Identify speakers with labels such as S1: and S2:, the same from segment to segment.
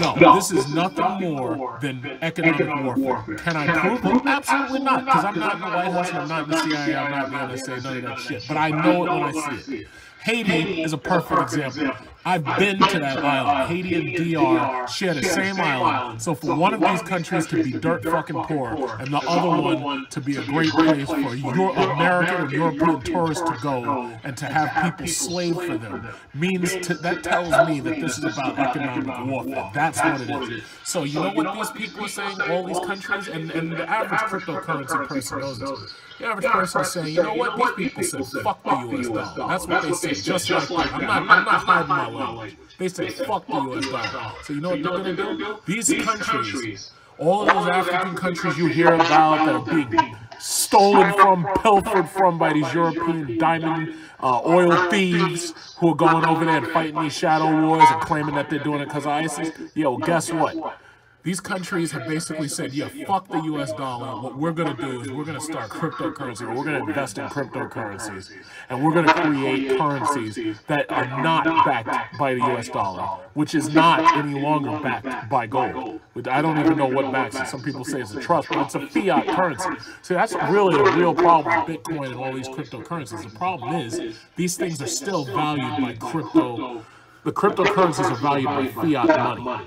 S1: No, this is nothing more than economic warfare. Can I prove it? Absolutely not, because I'm not in the White House and I'm not in the CIA, I'm not in the NSA, none of that shit. But I know it when I see it. Haiti is a perfect example. I've been to that island. Haiti and DR share the same island. So for one of these countries to be dirt fucking poor and the other one to be a great place for your American and European tourists to go and to have people slave for them means that tells me that this is about economic warfare. That's what it is. So you know what these people are saying, all these countries, and the average cryptocurrency person knows this. The average person is saying, you know what, these people said, fuck the US dollar. That's what they said, just like that. I'm not hiding my language. They said, fuck the US dollar. So you know what they're going to do? These countries, all of those African countries you hear about that are being stolen from, pilfered from by these European diamond oil thieves who are going over there and fighting these shadow wars and claiming that they're doing it because of ISIS. Yo, guess what? These countries have basically said, yeah, fuck the US dollar. What we're going to do is we're going to start cryptocurrency, or we're going to invest in cryptocurrencies, and we're going to create currencies that are not backed by the US dollar, which is not any longer backed by gold. I don't even know what backs it. Some people say it's a trust, but it's a fiat currency. So that's really a real problem with Bitcoin and all these cryptocurrencies. The problem is these things are still valued by crypto. The cryptocurrencies are valued by fiat money.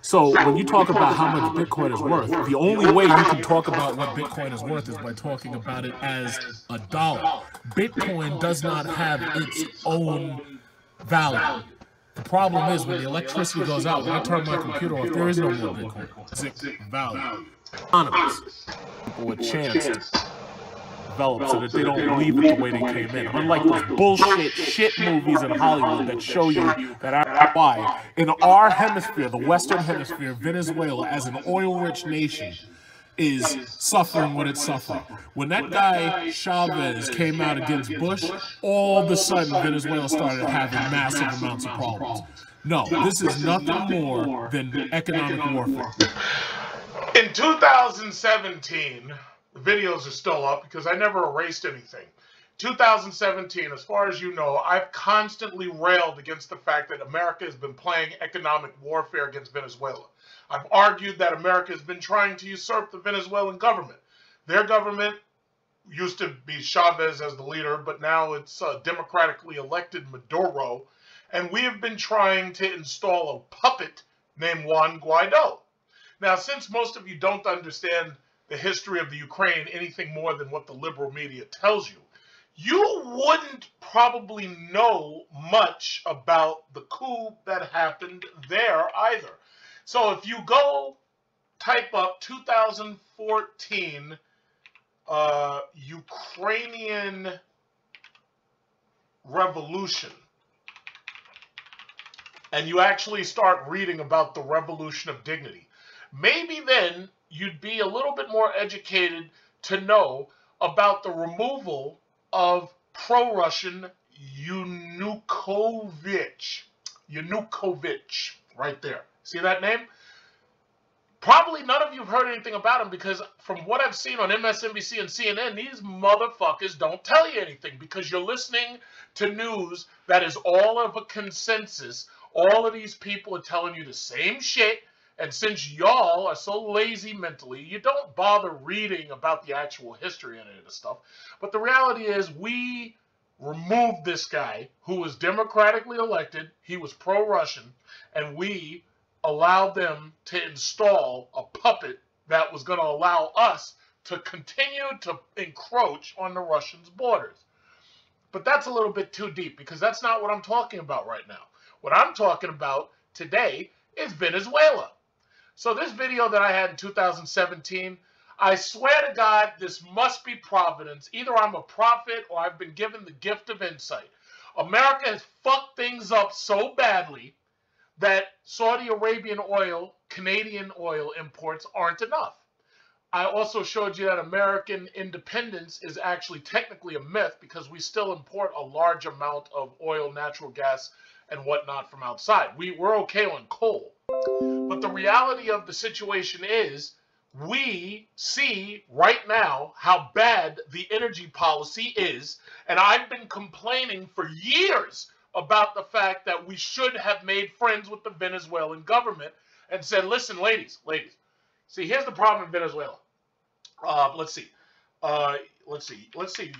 S1: So when you talk about how much Bitcoin is worth, the only way you can talk about what Bitcoin is worth is by talking about it as a dollar. Bitcoin does not have its own value. The problem is when the electricity goes out, when I turn my computer off, there is no more Bitcoin. It's value. Anonymous. People with chance develop so that they don't leave it the way they came in. Unlike those bullshit shit movies in Hollywood that show you that why in our hemisphere, the Western Hemisphere, Venezuela, as an oil-rich nation, is suffering what it's suffering. When that guy Chavez came out against Bush, all of a sudden Venezuela started having massive amounts of problems. No, this is nothing more than economic warfare.
S2: In 2017, the videos are still up because I never erased anything. 2017, as far as you know, I've constantly railed against the fact that America has been playing economic warfare against Venezuela. I've argued that America has been trying to usurp the Venezuelan government. Their government used to be Chavez as the leader, but now it's democratically elected Maduro. And we have been trying to install a puppet named Juan Guaido. Now, since most of you don't understand the history of the Ukraine anything more than what the liberal media tells you, you wouldn't probably know much about the coup that happened there either. So if you go type up 2014 Ukrainian Revolution, and you actually start reading about the Revolution of Dignity, maybe then you'd be a little bit more educated to know about the removal of pro-Russian Yanukovych, right there. See that name? Probably none of you have heard anything about him because from what I've seen on MSNBC and CNN, these motherfuckers don't tell you anything because you're listening to news that is all of a consensus. All of these people are telling you the same shit. And since y'all are so lazy mentally, you don't bother reading about the actual history and any of the stuff. But the reality is we removed this guy who was democratically elected. He was pro-Russian. And we allowed them to install a puppet that was going to allow us to continue to encroach on the Russians' borders. But that's a little bit too deep because that's not what I'm talking about right now. What I'm talking about today is Venezuela. So this video that I had in 2017, I swear to God, this must be providence. Either I'm a prophet or I've been given the gift of insight. America has fucked things up so badly that Saudi Arabian oil, Canadian oil imports aren't enough. I also showed you that American independence is actually technically a myth because we still import a large amount of oil, natural gas, and whatnot from outside. We're okay on coal. But the reality of the situation is we see right now how bad the energy policy is. And I've been complaining for years about the fact that we should have made friends with the Venezuelan government. and said, listen, ladies, see, here's the problem in Venezuela. Let's see.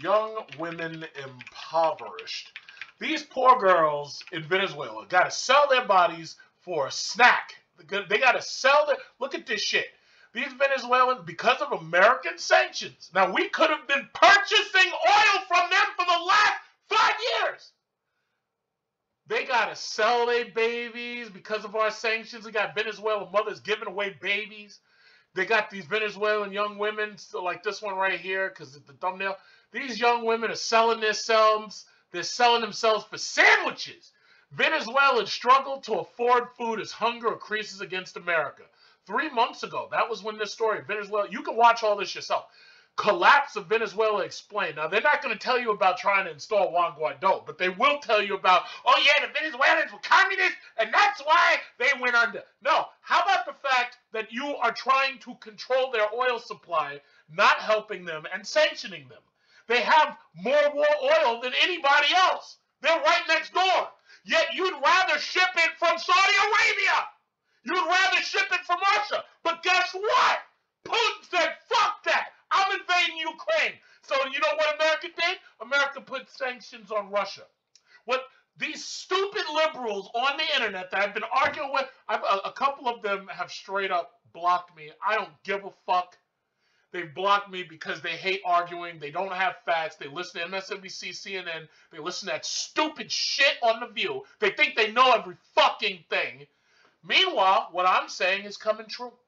S2: Young women impoverished. These poor girls in Venezuela got to sell their bodies for a snack. They got to sell their... Look at this shit. These Venezuelans, because of American sanctions, now we could have been purchasing oil from them for the last 5 years. They got to sell their babies because of our sanctions. We got Venezuelan mothers giving away babies. They got these Venezuelan young women, so like this one right here, because it's the thumbnail. These young women are selling themselves. They're selling themselves for sandwiches. Venezuelans struggle to afford food as hunger increases against America. 3 months ago, that was when this story, Venezuela, you can watch all this yourself. Collapse of Venezuela explained. Now, they're not going to tell you about trying to install Juan Guaido, but they will tell you about, oh yeah, the Venezuelans were communists, and that's why they went under. No, how about the fact that you are trying to control their oil supply, not helping them and sanctioning them? They have more oil than anybody else. They're right next door. Yet you'd rather ship it from Saudi Arabia. You'd rather ship it from Russia. But guess what? Putin said, fuck that. I'm invading Ukraine. So you know what America did? America put sanctions on Russia. What these stupid liberals on the internet that I've been arguing with, a couple of them have straight up blocked me. I don't give a fuck. They blocked me because they hate arguing. They don't have facts. They listen to MSNBC, CNN. They listen to that stupid shit on The View. They think they know every fucking thing. Meanwhile, what I'm saying is coming true.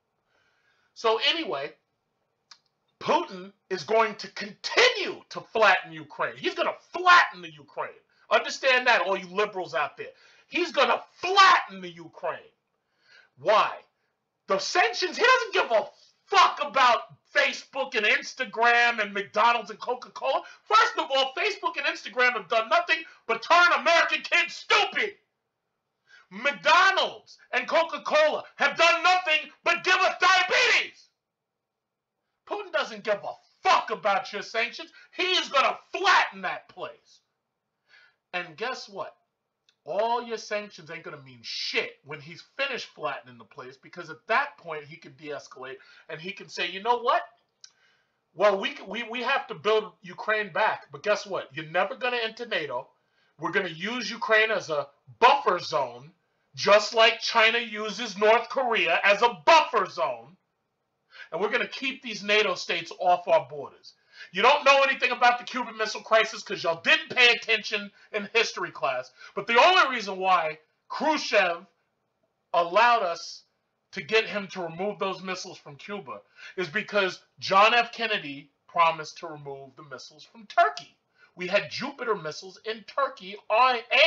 S2: So anyway, Putin is going to continue to flatten Ukraine. He's going to flatten the Ukraine. Understand that, all you liberals out there. He's going to flatten the Ukraine. Why? The sanctions, he doesn't give a fuck about Facebook and Instagram and McDonald's and Coca-Cola. First of all, Facebook and Instagram have done nothing but turn American kids stupid. McDonald's and Coca-Cola have done nothing but give us diabetes. Putin doesn't give a fuck about your sanctions. He is going to flatten that place. And guess what? All your sanctions ain't going to mean shit when he's finished flattening the place, because at that point he can de-escalate and he can say, you know what? Well, we have to build Ukraine back. But guess what? You're never going to enter NATO. We're going to use Ukraine as a buffer zone, just like China uses North Korea as a buffer zone. And we're going to keep these NATO states off our borders. You don't know anything about the Cuban Missile Crisis because y'all didn't pay attention in history class. But the only reason why Khrushchev allowed us to get him to remove those missiles from Cuba is because John F. Kennedy promised to remove the missiles from Turkey. We had Jupiter missiles in Turkey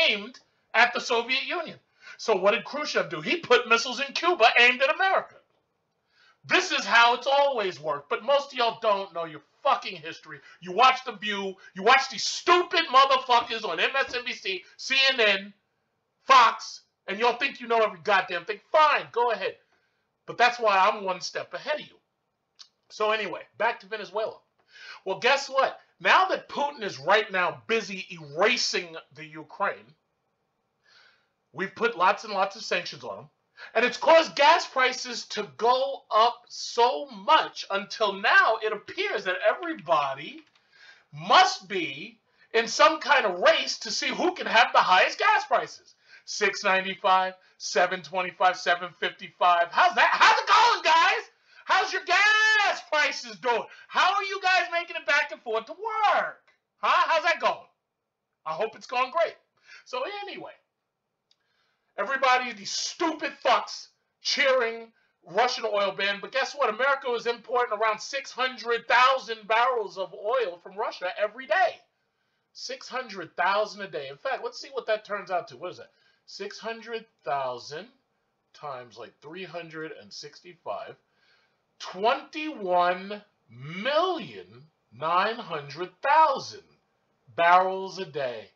S2: aimed at the Soviet Union. So what did Khrushchev do? He put missiles in Cuba aimed at America. This is how it's always worked, but most of y'all don't know your fucking history. You watch The View, you watch these stupid motherfuckers on MSNBC, CNN, Fox, and y'all think you know every goddamn thing. Fine, go ahead. But that's why I'm one step ahead of you. So anyway, back to Venezuela. Well, guess what? Now that Putin is right now busy erasing the Ukraine, we've put lots and lots of sanctions on him. And it's caused gas prices to go up so much until now it appears that everybody must be in some kind of race to see who can have the highest gas prices. $6.95, $7.25, $7.55. How's it going, guys? How's your gas prices doing? How are you guys making it back and forth to work? Huh? How's that going? I hope it's going great. So anyway, everybody, these stupid fucks cheering Russian oil ban. But guess what? America was importing around 600,000 barrels of oil from Russia every day. 600,000 a day. In fact, let's see what that turns out to. What is that? 600,000 times like 365. 21,900,000 barrels a day.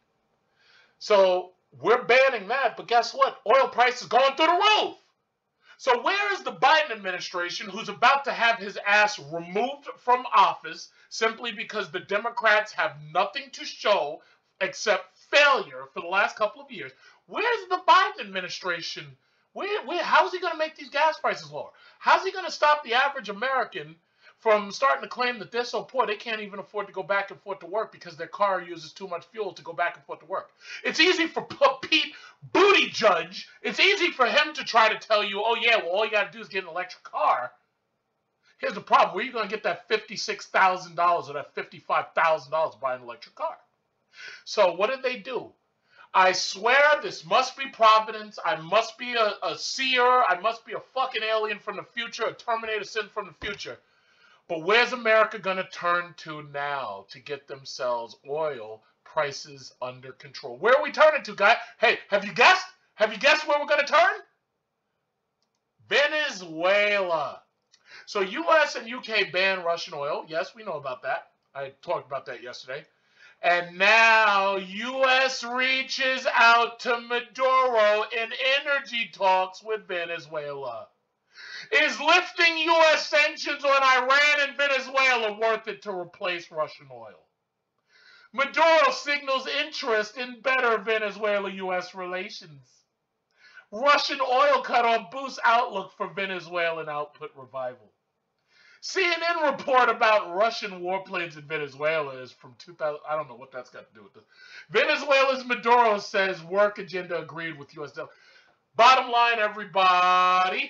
S2: So we're banning that, but guess what? Oil prices going through the roof. So where is the Biden administration, who's about to have his ass removed from office simply because the Democrats have nothing to show except failure for the last couple of years? Where's the Biden administration How's he going to make these gas prices lower? How's he going to stop the average American from starting to claim that they're so poor they can't even afford to go back and forth to work because their car uses too much fuel to go back and forth to work? It's easy for Pete Buttigieg. It's easy for him to try to tell you, oh yeah, well all you got to do is get an electric car. Here's the problem: where are you going to get that $56,000 or that $55,000 to buy an electric car? So what did they do? I swear this must be Providence. I must be a seer. I must be a fucking alien from the future, a Terminator sent from the future. But where's America going to turn to now to get themselves oil prices under control? Where are we turning to, guys? Hey, have you guessed? Have you guessed where we're going to turn? Venezuela. So U.S. and U.K. ban Russian oil. Yes, we know about that. I talked about that yesterday. And now U.S. reaches out to Maduro in energy talks with Venezuela. Is lifting U.S. sanctions on Iran and Venezuela worth it to replace Russian oil? Maduro signals interest in better Venezuela-U.S. relations. Russian oil cutoff boosts outlook for Venezuelan output revival. CNN report about Russian warplanes in Venezuela is from 2000. I don't know what that's got to do with this. Venezuela's Maduro says work agenda agreed with U.S. Bottom line, everybody,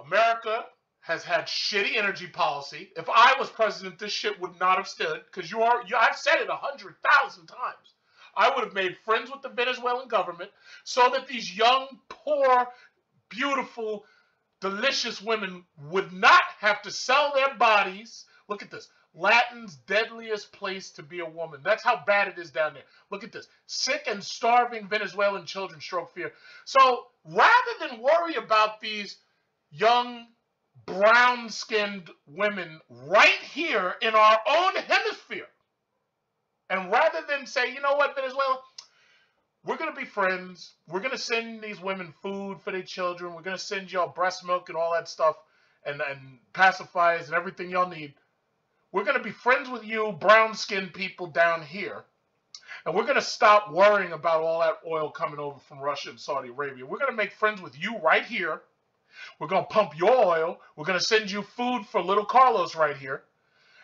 S2: America has had shitty energy policy. If I was president, this shit would not have stood, because I've said it 100,000 times. I would have made friends with the Venezuelan government so that these young, poor, beautiful, delicious women would not have to sell their bodies. Look at this. Latin's deadliest place to be a woman. That's how bad it is down there. Look at this. Sick and starving Venezuelan children stroke fear. So rather than worry about these young, brown-skinned women right here in our own hemisphere, and rather than say, you know what, Venezuela, we're going to be friends. We're going to send these women food for their children. We're going to send y'all breast milk and all that stuff and pacifiers and everything y'all need. We're going to be friends with you brown-skinned people down here. And we're going to stop worrying about all that oil coming over from Russia and Saudi Arabia. We're going to make friends with you right here. We're going to pump your oil. We're going to send you food for little Carlos right here.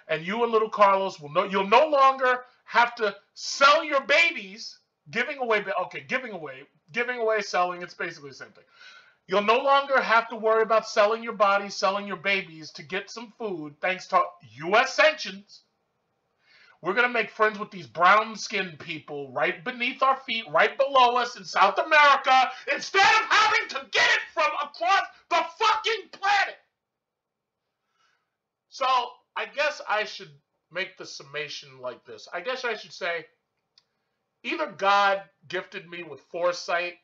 S2: And you and little Carlos you'll no longer have to sell your babies. Giving away, selling, it's basically the same thing. You'll no longer have to worry about selling your body, selling your babies to get some food thanks to U.S. sanctions. We're going to make friends with these brown-skinned people right beneath our feet, right below us in South America, instead of having to get it from across the fucking planet. So I guess I should make the summation like this. I guess I should say, either God gifted me with foresight,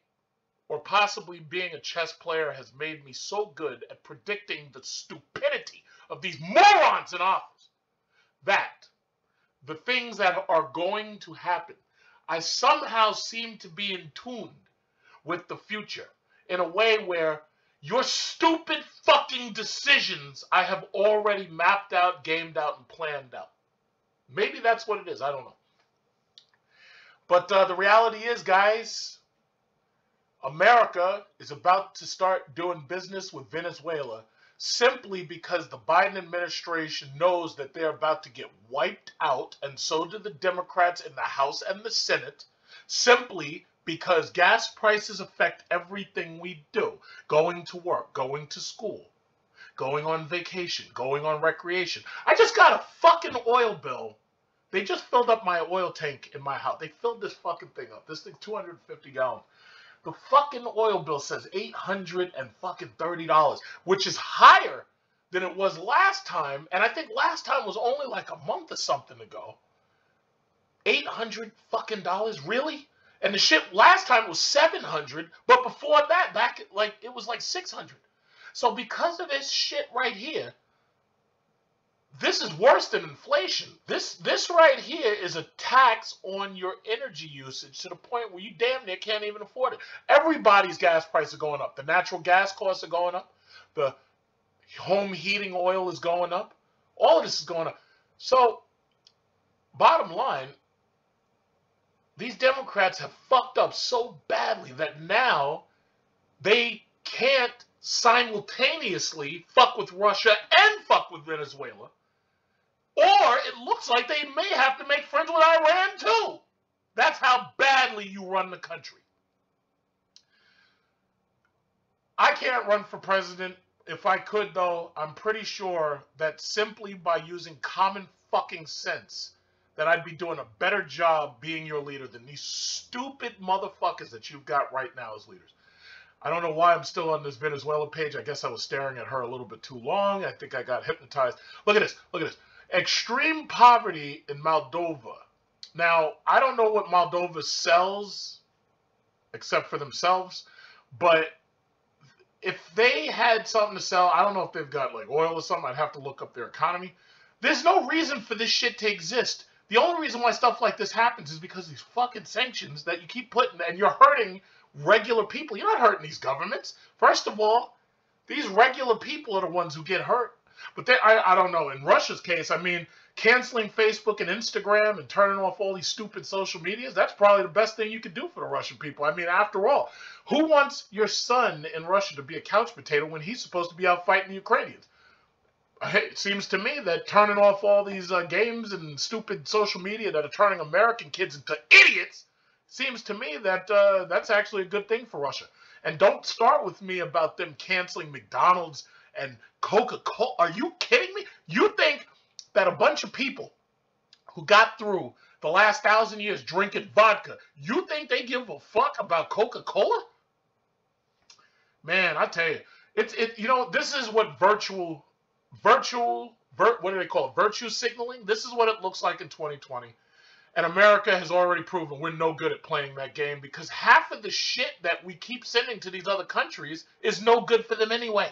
S2: or possibly being a chess player has made me so good at predicting the stupidity of these morons in office that the things that are going to happen, I somehow seem to be in tune with the future in a way where your stupid fucking decisions I have already mapped out, gamed out, and planned out. Maybe that's what it is. I don't know. But the reality is, guys, America is about to start doing business with Venezuela simply because the Biden administration knows that they're about to get wiped out, and so do the Democrats in the House and the Senate, simply because gas prices affect everything we do. Going to work, going to school, going on vacation, going on recreation. I just got a fucking oil bill. They just filled up my oil tank in my house. They filled this fucking thing up. This thing, 250 gallons. The fucking oil bill says $830, which is higher than it was last time. And I think last time was only like a month or something ago. $800 fucking dollars, really? And the shit last time was $700, but before that, it was like $600. So because of this shit right here, this is worse than inflation. This right here is a tax on your energy usage to the point where you damn near can't even afford it. Everybody's gas prices are going up. The natural gas costs are going up. The home heating oil is going up. All of this is going up. So, bottom line, these Democrats have fucked up so badly that now they can't simultaneously fuck with Russia and fuck with Venezuela. Or it looks like they may have to make friends with Iran too. That's how badly you run the country. I can't run for president. If I could, though, I'm pretty sure that simply by using common fucking sense, that I'd be doing a better job being your leader than these stupid motherfuckers that you've got right now as leaders. I don't know why I'm still on this Venezuela page. I guess I was staring at her a little bit too long. I think I got hypnotized. Look at this. Look at this. Extreme poverty in Moldova. Now, I don't know what Moldova sells except for themselves, but if they had something to sell, I don't know if they've got like oil or something. I'd have to look up their economy. There's no reason for this shit to exist. The only reason why stuff like this happens is because these fucking sanctions that you keep putting, and you're hurting regular people. You're not hurting these governments. First of all, these regular people are the ones who get hurt. But I don't know. In Russia's case, I mean, canceling Facebook and Instagram and turning off all these stupid social medias, that's probably the best thing you could do for the Russian people. I mean, after all, who wants your son in Russia to be a couch potato when he's supposed to be out fighting the Ukrainians? It seems to me that turning off all these games and stupid social media that are turning American kids into idiots, seems to me that that's actually a good thing for Russia. And don't start with me about them canceling McDonald's and Coca-Cola. Are you kidding me? You think that a bunch of people who got through the last 1,000 years drinking vodka, you think they give a fuck about Coca-Cola? Man, I tell you, you know, this is what what do they call it? Virtue signaling. This is what it looks like in 2020. And America has already proven we're no good at playing that game, because half of the shit that we keep sending to these other countries is no good for them anyway.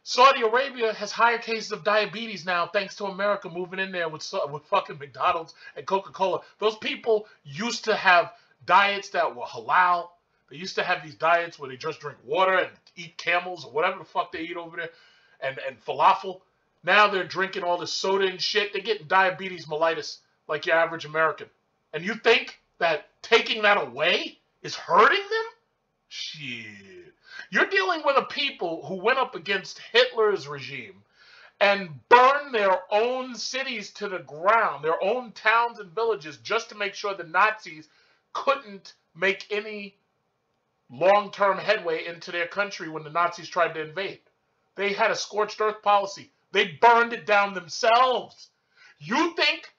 S2: Saudi Arabia has higher cases of diabetes now thanks to America moving in there with fucking McDonald's and Coca-Cola. Those people used to have diets that were halal. They used to have these diets where they just drink water and eat camels or whatever the fuck they eat over there, and falafel. Now they're drinking all this soda and shit. They're getting diabetes mellitus like your average American. And you think that taking that away is hurting them? Shit. You're dealing with a people who went up against Hitler's regime and burned their own cities to the ground, their own towns and villages, just to make sure the Nazis couldn't make any long-term headway into their country when the Nazis tried to invade. They had a scorched earth policy. They burned it down themselves. You think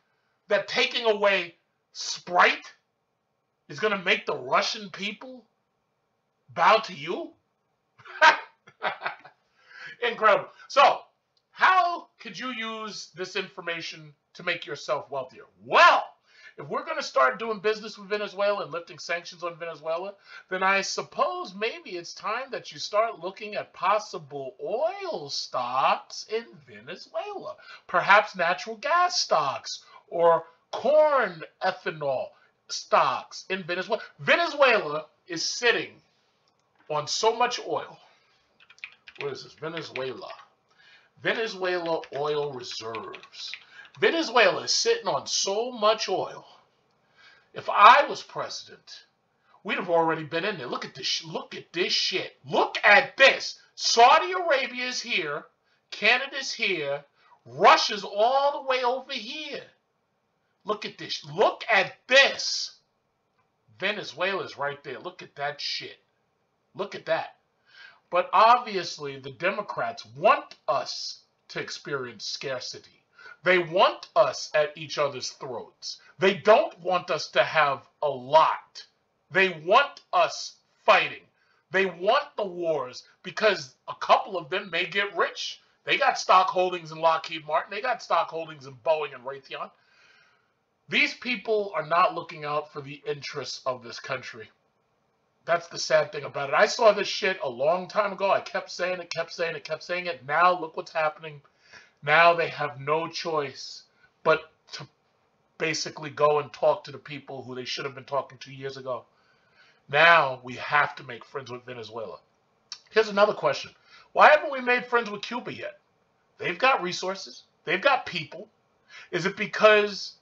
S2: that taking away Sprite is going to make the Russian people bow to you? Incredible. So, how could you use this information to make yourself wealthier? Well, if we're going to start doing business with Venezuela and lifting sanctions on Venezuela, then I suppose maybe it's time that you start looking at possible oil stocks in Venezuela. Perhaps natural gas stocks or corn ethanol stocks in Venezuela. Venezuela is sitting on so much oil. What is this? Venezuela. Venezuela oil reserves. Venezuela is sitting on so much oil. If I was president, we'd have already been in there. Look at this. Look at this shit. Look at this. Saudi Arabia is here. Canada's here. Russia's all the way over here. Look at this. Look at this. Venezuela's right there. Look at that shit. Look at that. But obviously, the Democrats want us to experience scarcity. They want us at each other's throats. They don't want us to have a lot. They want us fighting. They want the wars because a couple of them may get rich. They got stock holdings in Lockheed Martin. They got stock holdings in Boeing and Raytheon. These people are not looking out for the interests of this country. That's the sad thing about it. I saw this shit a long time ago. I kept saying it, kept saying it, kept saying it. Now look what's happening. Now they have no choice but to basically go and talk to the people who they should have been talking to years ago. Now we have to make friends with Venezuela. Here's another question. Why haven't we made friends with Cuba yet? They've got resources. They've got people. Is it because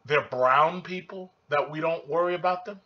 S2: they're brown people that we don't worry about them?